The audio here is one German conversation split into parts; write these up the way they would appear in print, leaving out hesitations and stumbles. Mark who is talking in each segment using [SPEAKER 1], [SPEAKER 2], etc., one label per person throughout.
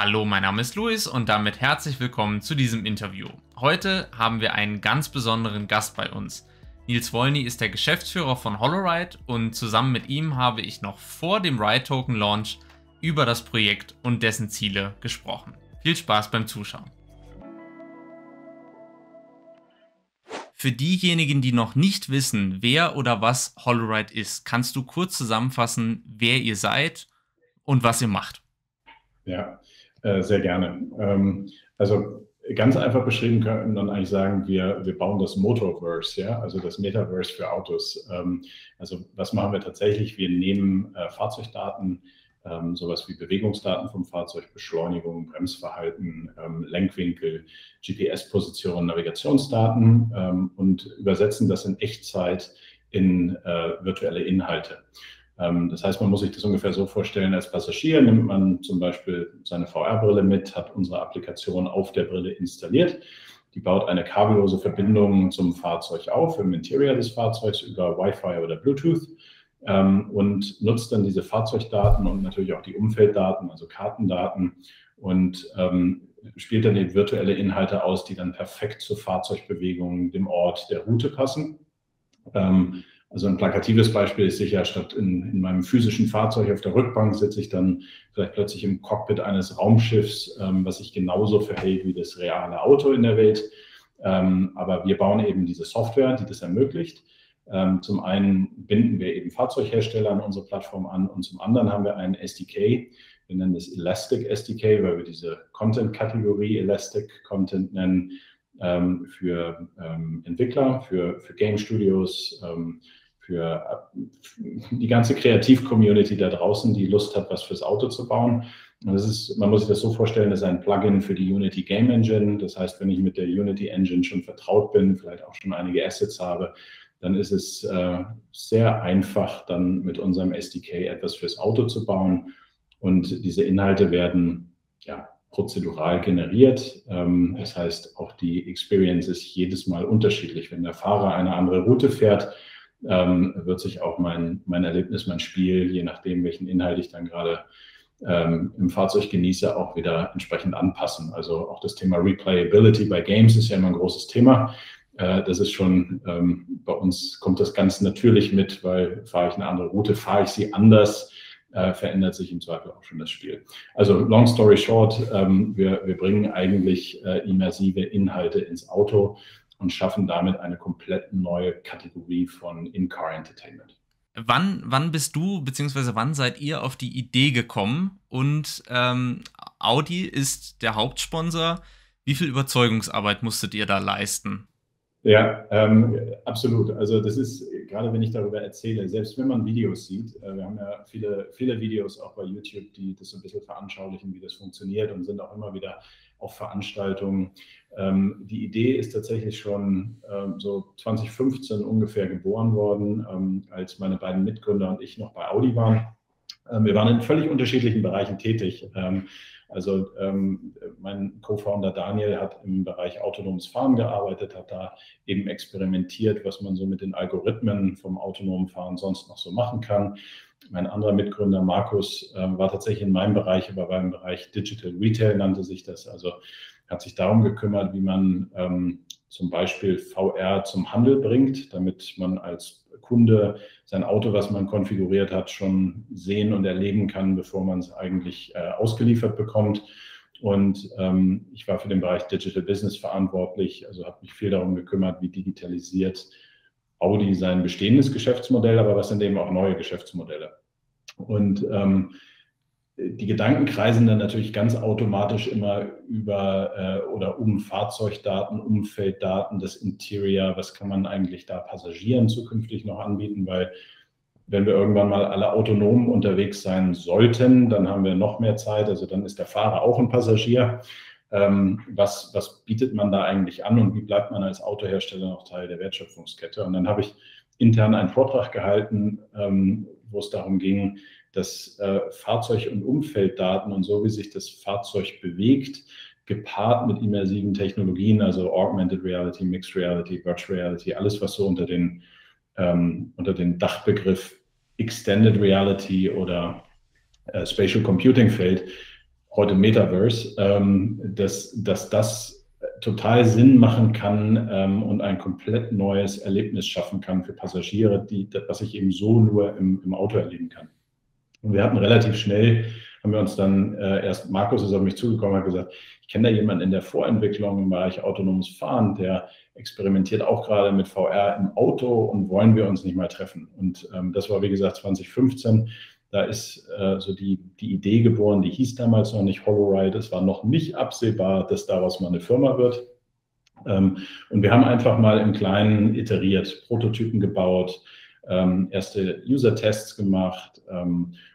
[SPEAKER 1] Hallo, mein Name ist Luis und damit herzlich willkommen zu diesem Interview. Heute haben wir einen ganz besonderen Gast bei uns. Nils Wolny ist der Geschäftsführer von holoride und zusammen mit ihm habe ich noch vor dem Ride Token Launch über das Projekt und dessen Ziele gesprochen. Viel Spaß beim Zuschauen. Für diejenigen, die noch nicht wissen, wer oder was holoride ist, kannst du kurz zusammenfassen, wer ihr seid und was ihr macht?
[SPEAKER 2] Ja, sehr gerne. Also ganz einfach beschrieben können wir dann eigentlich sagen, wir bauen das Motorverse, ja, also das Metaverse für Autos. Also was machen wir tatsächlich? Wir nehmen Fahrzeugdaten, sowas wie Bewegungsdaten vom Fahrzeug, Beschleunigung, Bremsverhalten, Lenkwinkel, GPS-Position, Navigationsdaten und übersetzen das in Echtzeit in virtuelle Inhalte. Das heißt, man muss sich das ungefähr so vorstellen, als Passagier nimmt man zum Beispiel seine VR-Brille mit, hat unsere Applikation auf der Brille installiert. Die baut eine kabellose Verbindung zum Fahrzeug auf, im Interior des Fahrzeugs über Wi-Fi oder Bluetooth und nutzt dann diese Fahrzeugdaten und natürlich auch die Umfelddaten, also Kartendaten und spielt dann eben virtuelle Inhalte aus, die dann perfekt zur Fahrzeugbewegung, dem Ort, der Route passen. Also ein plakatives Beispiel ist sicher, statt in meinem physischen Fahrzeug auf der Rückbank sitze ich dann vielleicht plötzlich im Cockpit eines Raumschiffs, was sich genauso verhält wie das reale Auto in der Welt. Aber wir bauen eben diese Software, die das ermöglicht. Zum einen binden wir eben Fahrzeughersteller an unsere Plattform an und zum anderen haben wir einen SDK. Wir nennen das Elastic SDK, weil wir diese Content-Kategorie Elastic Content nennen, für Entwickler, für Game Studios, für die ganze Kreativ-Community da draußen, die Lust hat, was fürs Auto zu bauen. Und das ist, man muss sich das so vorstellen, das ist ein Plugin für die Unity Game Engine. Das heißt, wenn ich mit der Unity Engine schon vertraut bin, vielleicht auch schon einige Assets habe, dann ist es sehr einfach, dann mit unserem SDK etwas fürs Auto zu bauen. Und diese Inhalte werden prozedural generiert. Das heißt, auch die Experience ist jedes Mal unterschiedlich. Wenn der Fahrer eine andere Route fährt, wird sich auch mein Erlebnis, mein Spiel, je nachdem, welchen Inhalt ich dann gerade im Fahrzeug genieße, auch wieder entsprechend anpassen. Also auch das Thema Replayability bei Games ist ja immer ein großes Thema. Das ist schon, bei uns kommt das ganz natürlich mit, weil fahre ich eine andere Route, fahre ich sie anders, verändert sich im Zweifel auch schon das Spiel. Also long story short, wir bringen eigentlich immersive Inhalte ins Auto und schaffen damit eine komplett neue Kategorie von In-Car Entertainment.
[SPEAKER 1] Wann bist du, beziehungsweise wann seid ihr auf die Idee gekommen? Und Audi ist der Hauptsponsor. Wie viel Überzeugungsarbeit musstet ihr da leisten?
[SPEAKER 2] Ja, absolut. Also das ist, gerade wenn ich darüber erzähle, selbst wenn man Videos sieht, wir haben ja viele Videos auch bei YouTube, die das so ein bisschen veranschaulichen, wie das funktioniert und sind auch immer wieder auf Veranstaltungen. Die Idee ist tatsächlich schon so 2015 ungefähr geboren worden, als meine beiden Mitgründer und ich noch bei Audi waren. Wir waren in völlig unterschiedlichen Bereichen tätig. Also mein Co-Founder Daniel hat im Bereich autonomes Fahren gearbeitet, hat da eben experimentiert, was man so mit den Algorithmen vom autonomen Fahren sonst noch so machen kann. Mein anderer Mitgründer Markus war tatsächlich in meinem Bereich, aber war im Bereich Digital Retail, nannte sich das. Also hat sich darum gekümmert, wie man zum Beispiel VR zum Handel bringt, damit man als Kunde sein Auto, was man konfiguriert hat, schon sehen und erleben kann, bevor man es eigentlich ausgeliefert bekommt. Und ich war für den Bereich Digital Business verantwortlich, also habe mich viel darum gekümmert, wie digitalisiert Audi sein bestehendes Geschäftsmodell, aber was sind eben auch neue Geschäftsmodelle. Und die Gedanken kreisen dann natürlich ganz automatisch immer über oder um Fahrzeugdaten, Umfelddaten, das Interior, was kann man eigentlich da Passagieren zukünftig noch anbieten, weil wenn wir irgendwann mal alle autonom unterwegs sein sollten, dann haben wir noch mehr Zeit, also dann ist der Fahrer auch ein Passagier. Was bietet man da eigentlich an und wie bleibt man als Autohersteller noch Teil der Wertschöpfungskette? Und dann habe ich intern einen Vortrag gehalten, wo es darum ging, dass Fahrzeug- und Umfelddaten und so, wie sich das Fahrzeug bewegt, gepaart mit immersiven Technologien, also Augmented Reality, Mixed Reality, Virtual Reality, alles, was so unter den Dachbegriff Extended Reality oder Spatial Computing fällt, heute Metaverse, dass das total Sinn machen kann und ein komplett neues Erlebnis schaffen kann für Passagiere, was ich eben so nur im Auto erleben kann. Und wir hatten relativ schnell, haben wir uns dann Markus ist auf mich zugekommen und hat gesagt, ich kenne da jemanden in der Vorentwicklung im Bereich autonomes Fahren, der experimentiert auch gerade mit VR im Auto und wollen wir uns nicht mal treffen. Und das war, wie gesagt, 2015. Da ist so die Idee geboren, die hieß damals noch nicht HoloRide. Es war noch nicht absehbar, dass daraus mal eine Firma wird. Und wir haben einfach mal im Kleinen iteriert, Prototypen gebaut, erste User-Tests gemacht.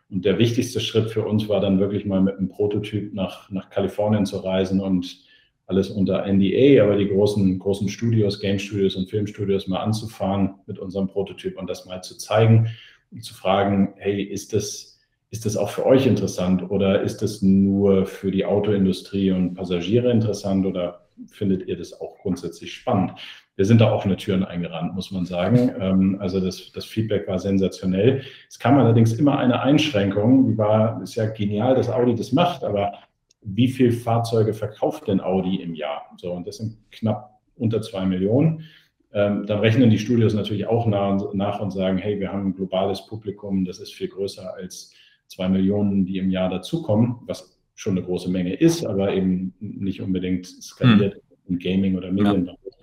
[SPEAKER 2] Und der wichtigste Schritt für uns war dann wirklich mal mit einem Prototyp nach Kalifornien zu reisen und alles unter NDA, aber die großen Studios, Game Studios und Filmstudios mal anzufahren mit unserem Prototyp und das mal zu zeigen und zu fragen, hey, ist das auch für euch interessant oder ist das nur für die Autoindustrie und Passagiere interessant oder findet ihr das auch grundsätzlich spannend? Wir sind da offene Türen eingerannt, muss man sagen. Also das Feedback war sensationell. Es kam allerdings immer eine Einschränkung, ist ja genial, dass Audi das macht, aber wie viele Fahrzeuge verkauft denn Audi im Jahr? So, und das sind knapp unter 2 Millionen. Dann rechnen die Studios natürlich auch nach und sagen, hey, wir haben ein globales Publikum, das ist viel größer als 2 Millionen, die im Jahr dazukommen, was schon eine große Menge ist, aber eben nicht unbedingt skaliert im Gaming- oder Medienbereich. Ja.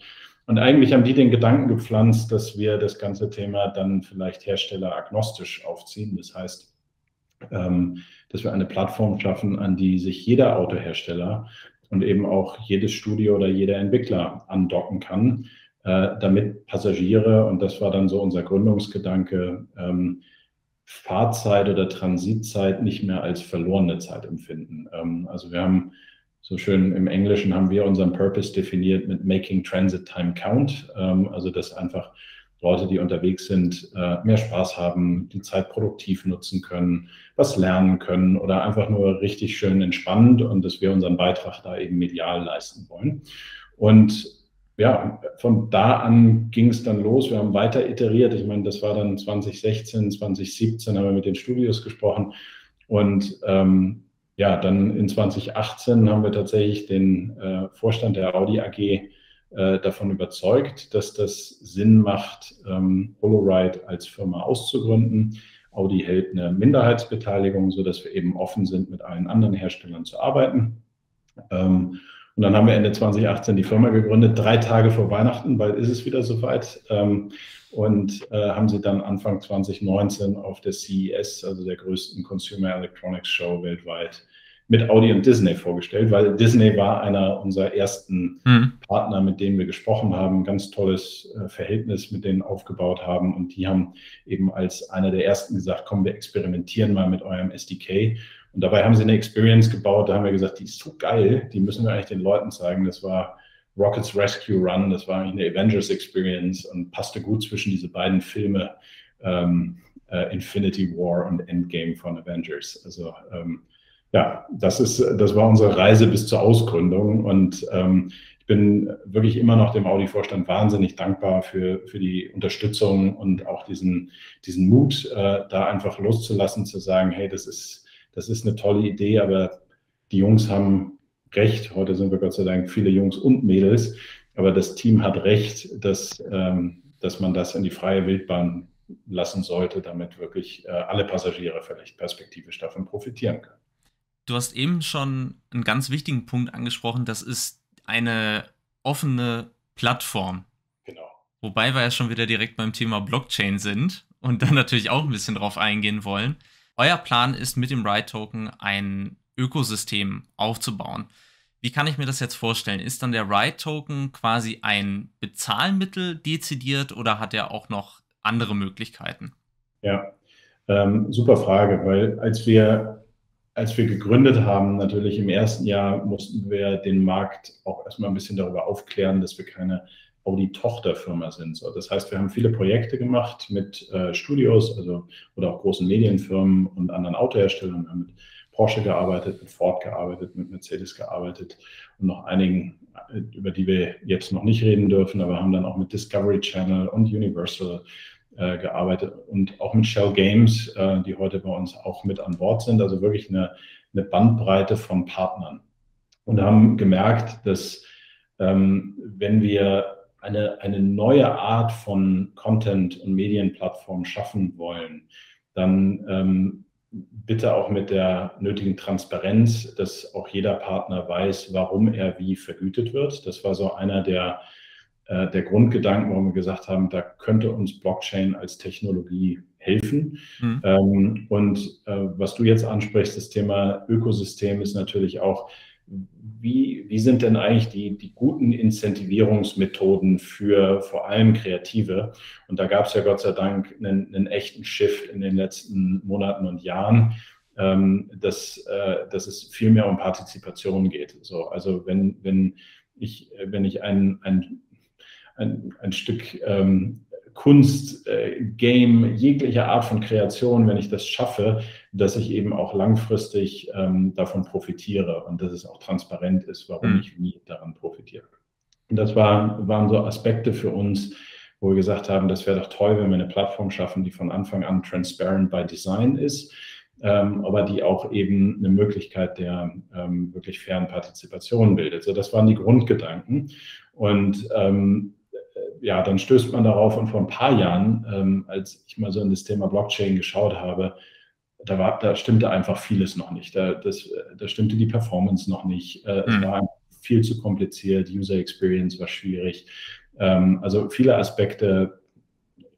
[SPEAKER 2] Und eigentlich haben die den Gedanken gepflanzt, dass wir das ganze Thema dann vielleicht herstelleragnostisch aufziehen. Das heißt, dass wir eine Plattform schaffen, an die sich jeder Autohersteller und eben auch jedes Studio oder jeder Entwickler andocken kann, damit Passagiere, und das war dann so unser Gründungsgedanke, Fahrzeit oder Transitzeit nicht mehr als verlorene Zeit empfinden. Also wir haben so schön im Englischen haben wir unseren Purpose definiert mit Making Transit Time Count. Also dass einfach Leute, die unterwegs sind, mehr Spaß haben, die Zeit produktiv nutzen können, was lernen können oder einfach nur richtig schön entspannt und dass wir unseren Beitrag da eben medial leisten wollen. Und ja, von da an ging es dann los. Wir haben weiter iteriert. Ich meine, das war dann 2016, 2017 haben wir mit den Studios gesprochen und ja, dann in 2018 haben wir tatsächlich den Vorstand der Audi AG davon überzeugt, dass das Sinn macht, HoloRide als Firma auszugründen. Audi hält eine Minderheitsbeteiligung, sodass wir eben offen sind, mit allen anderen Herstellern zu arbeiten. Und dann haben wir Ende 2018 die Firma gegründet, 3 Tage vor Weihnachten, bald ist es wieder soweit. Und haben sie dann Anfang 2019 auf der CES, also der größten Consumer Electronics Show weltweit, mit Audi und Disney vorgestellt, weil Disney war einer unserer ersten Partner, mit denen wir gesprochen haben, ganz tolles Verhältnis mit denen aufgebaut haben und die haben eben als einer der ersten gesagt, komm, wir experimentieren mal mit eurem SDK und dabei haben sie eine Experience gebaut, da haben wir gesagt, die ist so geil, die müssen wir eigentlich den Leuten zeigen, das war Rockets Rescue Run, das war eigentlich eine Avengers Experience und passte gut zwischen diese beiden Filme, Infinity War und Endgame von Avengers, also ja, das war unsere Reise bis zur Ausgründung und ich bin wirklich immer noch dem Audi-Vorstand wahnsinnig dankbar für die Unterstützung und auch diesen Mut, da einfach loszulassen, zu sagen, hey, das ist eine tolle Idee, aber die Jungs haben recht. Heute sind wir Gott sei Dank viele Jungs und Mädels, aber das Team hat recht, dass man das in die freie Wildbahn lassen sollte, damit wirklich alle Passagiere vielleicht perspektivisch davon profitieren können.
[SPEAKER 1] Du hast eben schon einen ganz wichtigen Punkt angesprochen, das ist eine offene Plattform.
[SPEAKER 2] Genau.
[SPEAKER 1] Wobei wir ja schon wieder direkt beim Thema Blockchain sind und dann natürlich auch ein bisschen drauf eingehen wollen. Euer Plan ist mit dem Ride-Token ein Ökosystem aufzubauen. Wie kann ich mir das jetzt vorstellen? Ist dann der Ride-Token quasi ein Bezahlmittel dezidiert oder hat er auch noch andere Möglichkeiten?
[SPEAKER 2] Ja, super Frage, weil als wir gegründet haben, natürlich im ersten Jahr mussten wir den Markt auch erstmal ein bisschen darüber aufklären, dass wir keine Audi-Tochterfirma sind. So, das heißt, wir haben viele Projekte gemacht mit Studios oder auch großen Medienfirmen und anderen Autoherstellern. Wir haben mit Porsche gearbeitet, mit Ford gearbeitet, mit Mercedes gearbeitet und noch einigen, über die wir jetzt noch nicht reden dürfen, aber haben dann auch mit Discovery Channel und Universal gearbeitet und auch mit Shell Games, die heute bei uns auch mit an Bord sind. Also wirklich eine eine Bandbreite von Partnern und haben gemerkt, dass wenn wir eine neue Art von Content- und Medienplattform schaffen wollen, dann bitte auch mit der nötigen Transparenz, dass auch jeder Partner weiß, warum er wie vergütet wird. Das war so einer der Grundgedanken, warum wir gesagt haben, da könnte uns Blockchain als Technologie helfen. Was du jetzt ansprichst, das Thema Ökosystem ist natürlich auch, wie sind denn eigentlich die guten Incentivierungsmethoden für vor allem Kreative? Und da gab es ja Gott sei Dank einen echten Shift in den letzten Monaten und Jahren, dass es viel mehr um Partizipation geht. So, also wenn ich ein Stück Kunst, Game, jegliche Art von Kreation, wenn ich das schaffe, dass ich eben auch langfristig davon profitiere und dass es auch transparent ist, warum ich wie daran profitiere. Und das waren so Aspekte für uns, wo wir gesagt haben, das wäre doch toll, wenn wir eine Plattform schaffen, die von Anfang an transparent by design ist, aber die auch eben eine Möglichkeit der wirklich fairen Partizipation bildet. So, das waren die Grundgedanken. Und ja, dann stößt man darauf und vor ein paar Jahren, als ich mal so in das Thema Blockchain geschaut habe, da stimmte einfach vieles noch nicht. Da stimmte die Performance noch nicht. Es war viel zu kompliziert, User Experience war schwierig. Also viele Aspekte,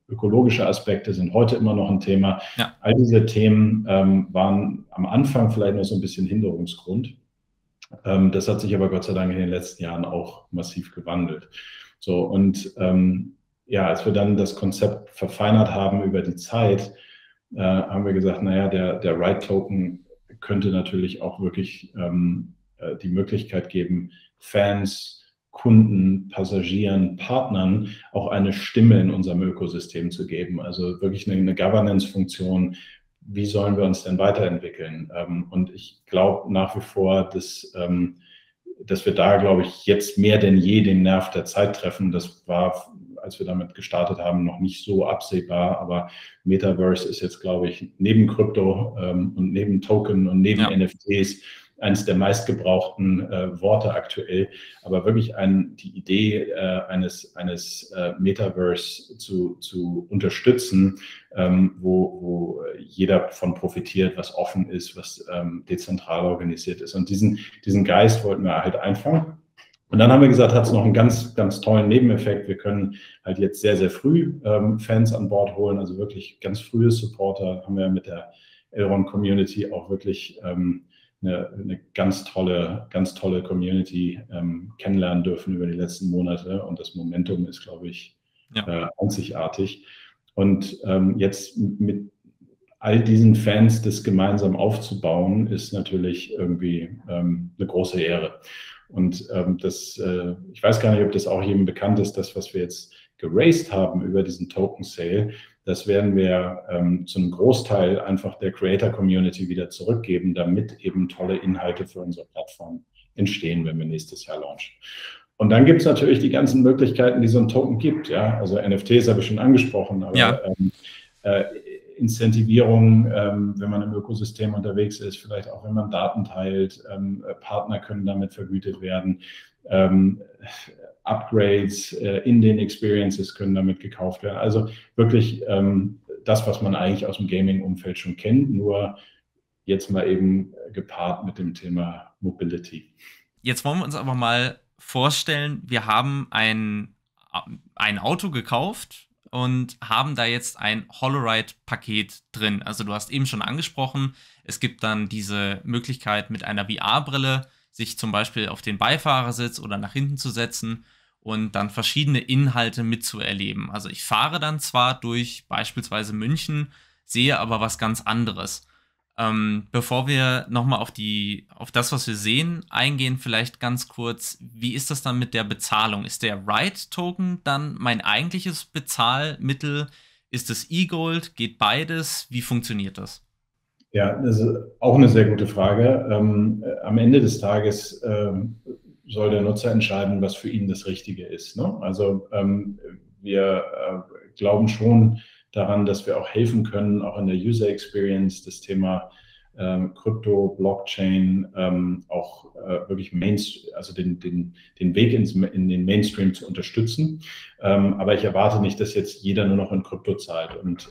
[SPEAKER 2] ökologische Aspekte sind heute immer noch ein Thema. Ja. All diese Themen waren am Anfang vielleicht noch so ein bisschen Hinderungsgrund. Das hat sich aber Gott sei Dank in den letzten Jahren auch massiv gewandelt. So, und ja, als wir dann das Konzept verfeinert haben über die Zeit, haben wir gesagt, naja, der Right-Token könnte natürlich auch wirklich die Möglichkeit geben, Fans, Kunden, Passagieren, Partnern auch eine Stimme in unserem Ökosystem zu geben. Also wirklich eine Governance-Funktion. Wie sollen wir uns denn weiterentwickeln? Und ich glaube nach wie vor, dass wir da, glaube ich, jetzt mehr denn je den Nerv der Zeit treffen. Das war, als wir damit gestartet haben, noch nicht so absehbar. Aber Metaverse ist jetzt, glaube ich, neben Krypto und neben Token und neben NFTs eines der meistgebrauchten Worte aktuell. Aber wirklich die Idee eines Metaverse zu unterstützen, wo jeder von profitiert, was offen ist, was dezentral organisiert ist. Und diesen Geist wollten wir halt einfangen. Und dann haben wir gesagt, hat es noch einen ganz, ganz tollen Nebeneffekt. Wir können halt jetzt sehr, sehr früh Fans an Bord holen, also wirklich ganz frühe Supporter. Haben wir mit der Elrond-Community auch wirklich eine ganz tolle Community kennenlernen dürfen über die letzten Monate. Und das Momentum ist, glaube ich, einzigartig. Und jetzt mit all diesen Fans das gemeinsam aufzubauen, ist natürlich irgendwie eine große Ehre. Und ich weiß gar nicht, ob das auch jedem bekannt ist, das, was wir jetzt geraced haben über diesen Token Sale, das werden wir zu einem Großteil einfach der Creator-Community wieder zurückgeben, damit eben tolle Inhalte für unsere Plattform entstehen, wenn wir nächstes Jahr launchen. Und dann gibt es natürlich die ganzen Möglichkeiten, die so ein Token gibt. Ja? Also NFTs habe ich schon angesprochen, aber Incentivierung, wenn man im Ökosystem unterwegs ist, vielleicht auch, wenn man Daten teilt, Partner können damit vergütet werden. Upgrades in den Experiences können damit gekauft werden. Also wirklich das, was man eigentlich aus dem Gaming-Umfeld schon kennt, nur jetzt mal eben gepaart mit dem Thema Mobility.
[SPEAKER 1] Jetzt wollen wir uns aber mal vorstellen, wir haben ein Auto gekauft und haben da jetzt ein Holoride-Paket drin. Also du hast eben schon angesprochen, es gibt dann diese Möglichkeit mit einer VR-Brille, sich zum Beispiel auf den Beifahrersitz oder nach hinten zu setzen und dann verschiedene Inhalte mitzuerleben. Also ich fahre dann zwar durch beispielsweise München, sehe aber was ganz anderes. Bevor wir nochmal auf das, was wir sehen, eingehen, vielleicht ganz kurz, wie ist das dann mit der Bezahlung? Ist der Ride-Token dann mein eigentliches Bezahlmittel? Ist es E-Gold? Geht beides? Wie funktioniert das?
[SPEAKER 2] Ja, das ist auch eine sehr gute Frage. Am Ende des Tages soll der Nutzer entscheiden, was für ihn das Richtige ist. Ne? Also wir glauben schon daran, dass wir auch helfen können, auch in der User Experience das Thema Krypto, Blockchain, auch wirklich also den Weg in den Mainstream zu unterstützen. Aber ich erwarte nicht, dass jetzt jeder nur noch in Krypto zahlt. Und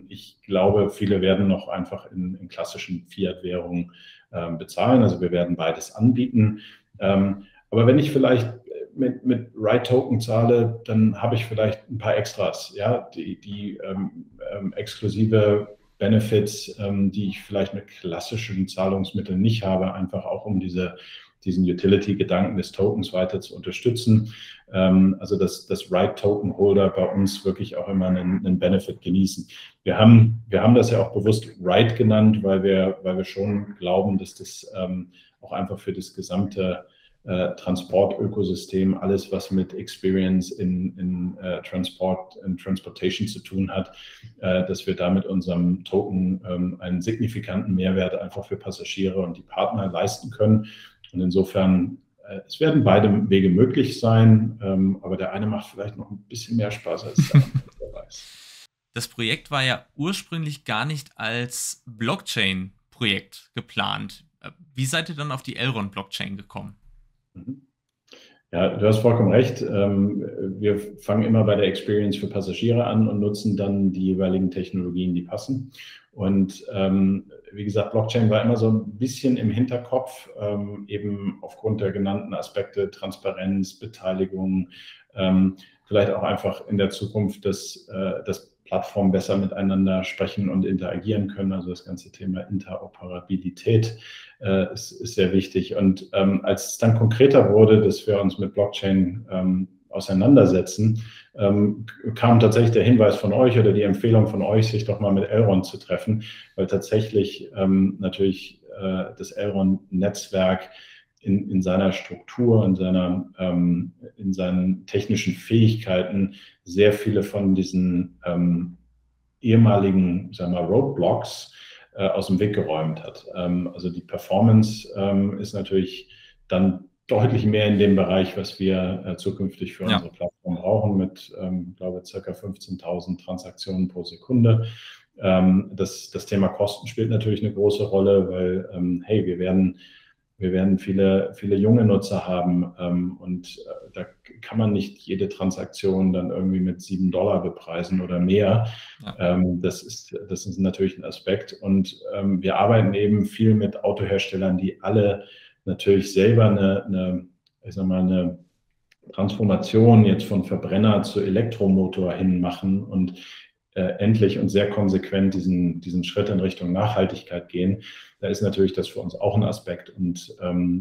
[SPEAKER 2] ich glaube, viele werden noch einfach in klassischen Fiat-Währungen bezahlen. Also wir werden beides anbieten. Aber wenn ich vielleicht mit Ride-Token zahle, dann habe ich vielleicht ein paar Extras, ja, die exklusive Benefits, die ich vielleicht mit klassischen Zahlungsmitteln nicht habe, einfach auch um diesen Utility-Gedanken des Tokens weiter zu unterstützen. Also dass Ride-Token-Holder bei uns wirklich auch immer einen Benefit genießen. Wir haben das ja auch bewusst Ride genannt, weil wir schon glauben, dass das auch einfach für das gesamte Transportökosystem, alles was mit Experience in Transportation zu tun hat, dass wir da mit unserem Token einen signifikanten Mehrwert einfach für Passagiere und die Partner leisten können. Und insofern, es werden beide Wege möglich sein, aber der eine macht vielleicht noch ein bisschen mehr Spaß als der andere, wer weiß.
[SPEAKER 1] Das Projekt war ja ursprünglich gar nicht als Blockchain-Projekt geplant. Wie seid ihr dann auf die Elrond-Blockchain gekommen?
[SPEAKER 2] Ja, du hast vollkommen recht. Wir fangen immer bei der Experience für Passagiere an und nutzen dann die jeweiligen Technologien, die passen. Und wie gesagt, Blockchain war immer so ein bisschen im Hinterkopf, eben aufgrund der genannten Aspekte, Transparenz, Beteiligung, vielleicht auch einfach in der Zukunft, dass Plattformen besser miteinander sprechen und interagieren können. Also das ganze Thema Interoperabilität ist sehr wichtig. Und als es dann konkreter wurde, dass wir uns mit Blockchain auseinandersetzen, kam tatsächlich der Hinweis von euch oder die Empfehlung von euch, sich doch mal mit Elrond zu treffen, weil tatsächlich natürlich das Elrond-Netzwerk in seiner Struktur, in seinen technischen Fähigkeiten sehr viele von diesen ehemaligen, sagen wir mal, Roadblocks aus dem Weg geräumt hat. Also die Performance ist natürlich dann deutlich mehr in dem Bereich, was wir zukünftig für unsere Plattform brauchen, mit, glaube ich, ca. 15.000 Transaktionen pro Sekunde. Das Thema Kosten spielt natürlich eine große Rolle, weil, hey, wir werden viele junge Nutzer haben und da kann man nicht jede Transaktion dann irgendwie mit $7 bepreisen oder mehr. Ja. Das ist natürlich ein Aspekt. Und wir arbeiten eben viel mit Autoherstellern, die alle natürlich selber eine Transformation jetzt von Verbrenner zu Elektromotor hin machen und endlich und sehr konsequent diesen Schritt in Richtung Nachhaltigkeit gehen. Da ist natürlich das für uns auch ein Aspekt und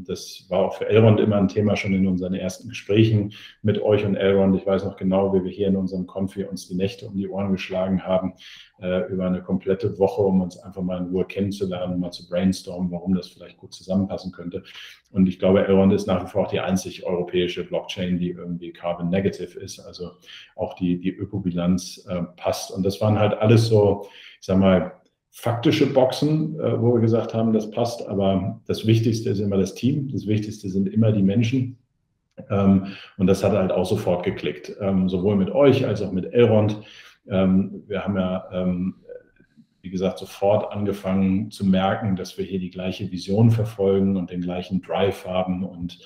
[SPEAKER 2] das war auch für Elrond immer ein Thema schon in unseren ersten Gesprächen mit euch und Elrond. Ich weiß noch genau, wie wir hier in unserem Konfi uns die Nächte um die Ohren geschlagen haben, über eine komplette Woche, um uns einfach mal in Ruhe kennenzulernen, mal zu brainstormen, warum das vielleicht gut zusammenpassen könnte. Und ich glaube, Elrond ist nach wie vor auch die einzig europäische Blockchain, die irgendwie carbon negative ist, also auch die Ökobilanz passt. Und das waren halt alles so, ich sag mal, faktische Boxen, wo wir gesagt haben, das passt, aber das Wichtigste ist immer das Team, das Wichtigste sind immer die Menschen und das hat halt auch sofort geklickt, sowohl mit euch als auch mit Elrond. Wir haben ja, wie gesagt, sofort angefangen zu merken, dass wir hier die gleiche Vision verfolgen und den gleichen Drive haben und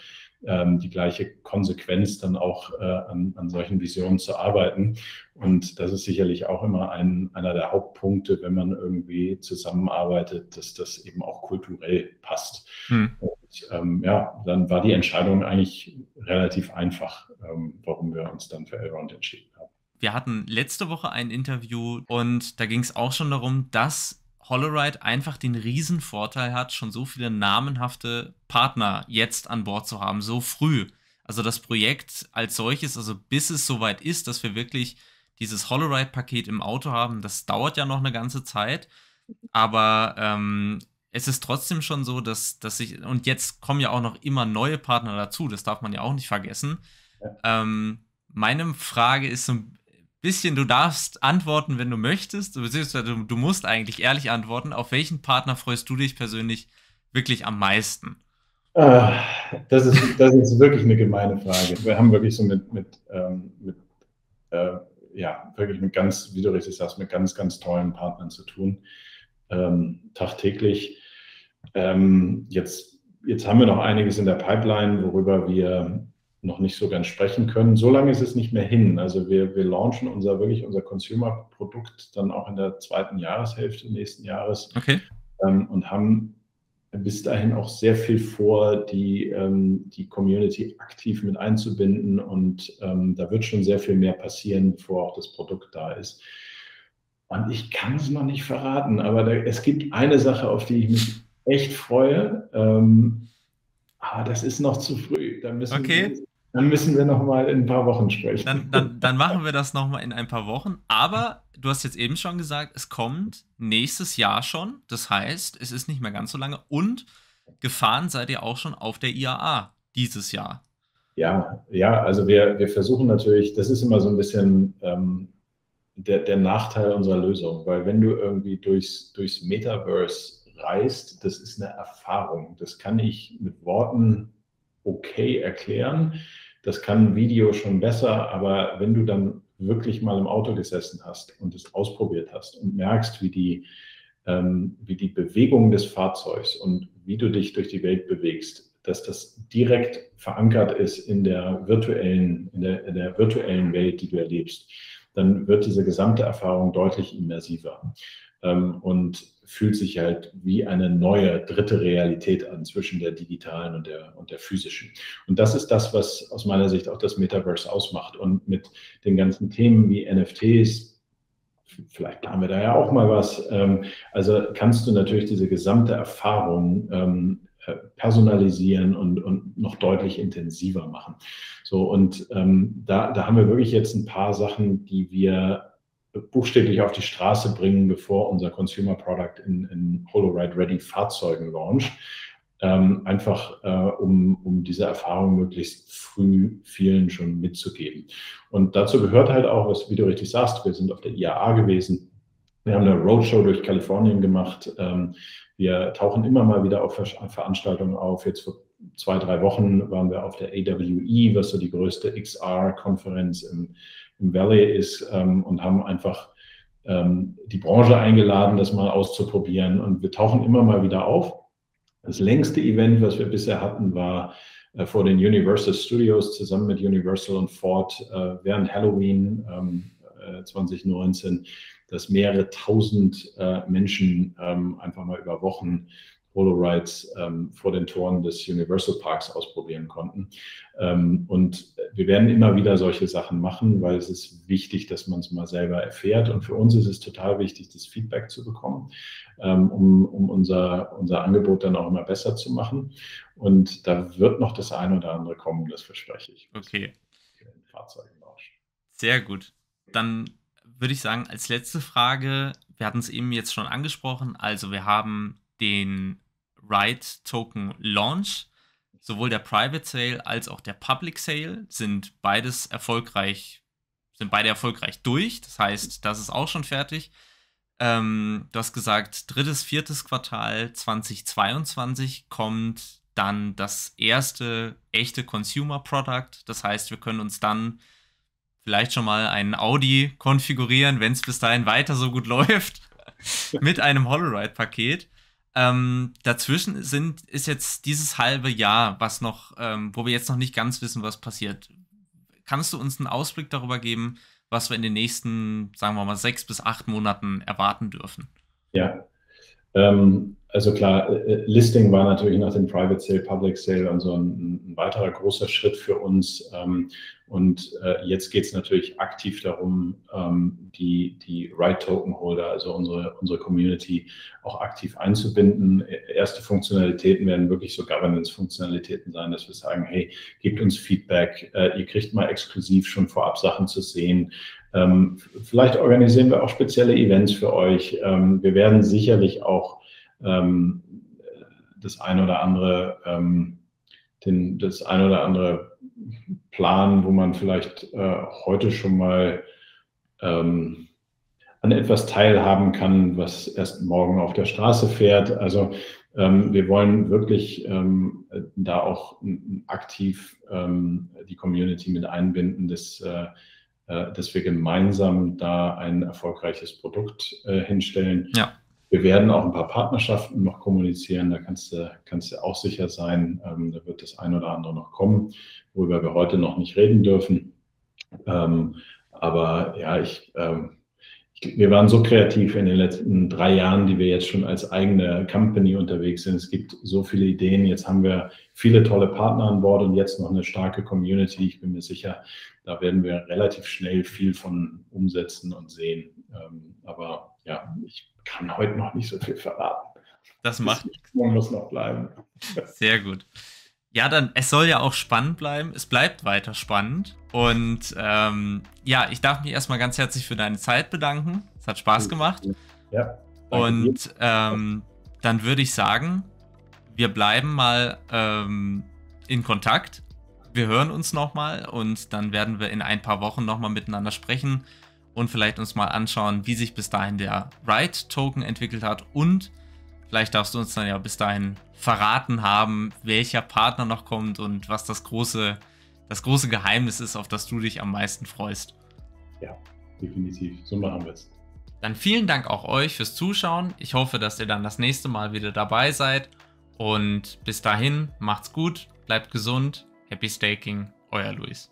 [SPEAKER 2] die gleiche Konsequenz dann auch an solchen Visionen zu arbeiten. Und das ist sicherlich auch immer einer der Hauptpunkte, wenn man irgendwie zusammenarbeitet, dass das eben auch kulturell passt. Und ja, dann war die Entscheidung eigentlich relativ einfach, warum wir uns dann für Elrond entschieden haben.
[SPEAKER 1] Wir hatten letzte Woche ein Interview und da ging es auch schon darum, dass Holoride einfach den Riesenvorteil hat, schon so viele namenhafte Partner jetzt an Bord zu haben, so früh. Also das Projekt als solches, also bis es soweit ist, dass wir wirklich dieses Holoride-Paket im Auto haben, das dauert ja noch eine ganze Zeit, aber es ist trotzdem schon so, dass ich, und jetzt kommen ja auch noch immer neue Partner dazu, das darf man ja auch nicht vergessen. Meine Frage ist so ein bisschen, du darfst antworten, wenn du möchtest, beziehungsweise du musst eigentlich ehrlich antworten. Auf welchen Partner freust du dich persönlich wirklich am meisten?
[SPEAKER 2] Das ist wirklich eine gemeine Frage. Wir haben wirklich so wirklich mit ganz, wie du richtig sagst, mit ganz, ganz tollen Partnern zu tun, tagtäglich. Jetzt haben wir noch einiges in der Pipeline, worüber wir noch nicht so ganz sprechen können. So lange ist es nicht mehr hin. Also wir launchen unser Consumer-Produkt dann auch in der zweiten Jahreshälfte nächsten Jahres.
[SPEAKER 1] Okay.
[SPEAKER 2] Und haben bis dahin auch sehr viel vor, die Community aktiv mit einzubinden. Und da wird schon sehr viel mehr passieren, bevor auch das Produkt da ist. Und ich kann es noch nicht verraten, aber es gibt eine Sache, auf die ich mich echt freue. Aber das ist noch zu früh. Dann müssen wir noch mal in ein paar Wochen sprechen.
[SPEAKER 1] Dann machen wir das noch mal in ein paar Wochen. Aber du hast jetzt eben schon gesagt, es kommt nächstes Jahr schon. Das heißt, es ist nicht mehr ganz so lange. Und gefahren seid ihr auch schon auf der IAA dieses Jahr.
[SPEAKER 2] Ja, also wir versuchen natürlich, das ist immer so ein bisschen der Nachteil unserer Lösung, weil wenn du irgendwie durchs Metaverse reist, das ist eine Erfahrung. Das kann ich mit Worten okay erklären. Das kann ein Video schon besser, aber wenn du dann wirklich mal im Auto gesessen hast und es ausprobiert hast und merkst, wie die Bewegung des Fahrzeugs und wie du dich durch die Welt bewegst, dass das direkt verankert ist in der virtuellen Welt, die du erlebst, dann wird diese gesamte Erfahrung deutlich immersiver und fühlt sich halt wie eine neue dritte Realität an zwischen der digitalen und der physischen. Und das ist das, was aus meiner Sicht auch das Metaverse ausmacht. Und mit den ganzen Themen wie NFTs, vielleicht haben wir da ja auch mal was, also kannst du natürlich diese gesamte Erfahrung personalisieren und noch deutlich intensiver machen. So, und da haben wir wirklich jetzt ein paar Sachen, die wir buchstäblich auf die Straße bringen, bevor unser Consumer Product in HoloRide-ready Fahrzeugen launcht. Einfach um diese Erfahrung möglichst früh vielen schon mitzugeben. Und dazu gehört halt auch, wie du richtig sagst, wir sind auf der IAA gewesen. Wir haben eine Roadshow durch Kalifornien gemacht. Wir tauchen immer mal wieder auf Veranstaltungen auf. Jetzt vor 2-3 Wochen waren wir auf der AWE, was so die größte XR-Konferenz im Valley ist, und haben einfach die Branche eingeladen, das mal auszuprobieren. Und wir tauchen immer mal wieder auf. Das längste Event, was wir bisher hatten, war vor den Universal Studios zusammen mit Universal und Ford während Halloween 2019, dass mehrere tausend Menschen einfach mal über Wochen HoloRides vor den Toren des Universal Parks ausprobieren konnten. Und wir werden immer wieder solche Sachen machen, weil es ist wichtig, dass man es mal selber erfährt. Und für uns ist es total wichtig, das Feedback zu bekommen, um unser Angebot dann auch immer besser zu machen. Und da wird noch das eine oder andere kommen, das verspreche ich.
[SPEAKER 1] Okay. Sehr gut. Dann würde ich sagen, als letzte Frage, wir hatten es eben jetzt schon angesprochen, also wir haben den Ride Token Launch, sowohl der Private Sale als auch der Public Sale sind beide erfolgreich durch, das heißt, das ist auch schon fertig. Du hast gesagt, 3., 4. Quartal 2022 kommt dann das erste echte Consumer Product, das heißt, wir können uns dann vielleicht schon mal einen Audi konfigurieren, wenn es bis dahin weiter so gut läuft, mit einem HoloRide-Paket. Dazwischen ist jetzt dieses halbe Jahr, was noch, wo wir jetzt noch nicht ganz wissen, was passiert. Kannst du uns einen Ausblick darüber geben, was wir in den nächsten, sagen wir mal, 6 bis 8 Monaten erwarten dürfen?
[SPEAKER 2] Ja, also klar, Listing war natürlich nach dem Private Sale, Public Sale und so ein weiterer großer Schritt für uns. Und jetzt geht es natürlich aktiv darum, die Ride Token Holder, also unsere Community, auch aktiv einzubinden. Erste Funktionalitäten werden wirklich so Governance-Funktionalitäten sein, dass wir sagen, hey, gebt uns Feedback, ihr kriegt mal exklusiv schon vorab Sachen zu sehen. Vielleicht organisieren wir auch spezielle Events für euch. Wir werden sicherlich auch das ein oder andere planen, wo man vielleicht heute schon mal an etwas teilhaben kann, was erst morgen auf der Straße fährt. Also wir wollen wirklich da auch aktiv die Community mit einbinden, dass wir gemeinsam da ein erfolgreiches Produkt hinstellen.
[SPEAKER 1] Ja.
[SPEAKER 2] Wir werden auch ein paar Partnerschaften noch kommunizieren, da kannst du auch sicher sein, da wird das ein oder andere noch kommen, worüber wir heute noch nicht reden dürfen. Aber ja, wir waren so kreativ in den letzten 3 Jahren, die wir jetzt schon als eigene Company unterwegs sind. Es gibt so viele Ideen. Jetzt haben wir viele tolle Partner an Bord und jetzt noch eine starke Community. Ich bin mir sicher, da werden wir relativ schnell viel von umsetzen und sehen. Aber ja, ich kann heute noch nicht so viel verraten.
[SPEAKER 1] Das macht nichts.
[SPEAKER 2] Man muss noch bleiben.
[SPEAKER 1] Sehr gut. Ja, dann, es soll ja auch spannend bleiben. Es bleibt weiter spannend. Und ja, ich darf mich erstmal ganz herzlich für deine Zeit bedanken. Es hat Spaß gemacht.
[SPEAKER 2] Ja.
[SPEAKER 1] Und dann würde ich sagen, wir bleiben mal in Kontakt. Wir hören uns nochmal und dann werden wir in ein paar Wochen nochmal miteinander sprechen und vielleicht uns mal anschauen, wie sich bis dahin der Ride-Token entwickelt hat und vielleicht darfst du uns dann ja bis dahin verraten haben, welcher Partner noch kommt und was das große Geheimnis ist, auf das du dich am meisten freust.
[SPEAKER 2] Ja, definitiv. So machen wir es.
[SPEAKER 1] Dann vielen Dank auch euch fürs Zuschauen. Ich hoffe, dass ihr dann das nächste Mal wieder dabei seid. Und bis dahin, macht's gut, bleibt gesund. Happy Staking, euer Luis.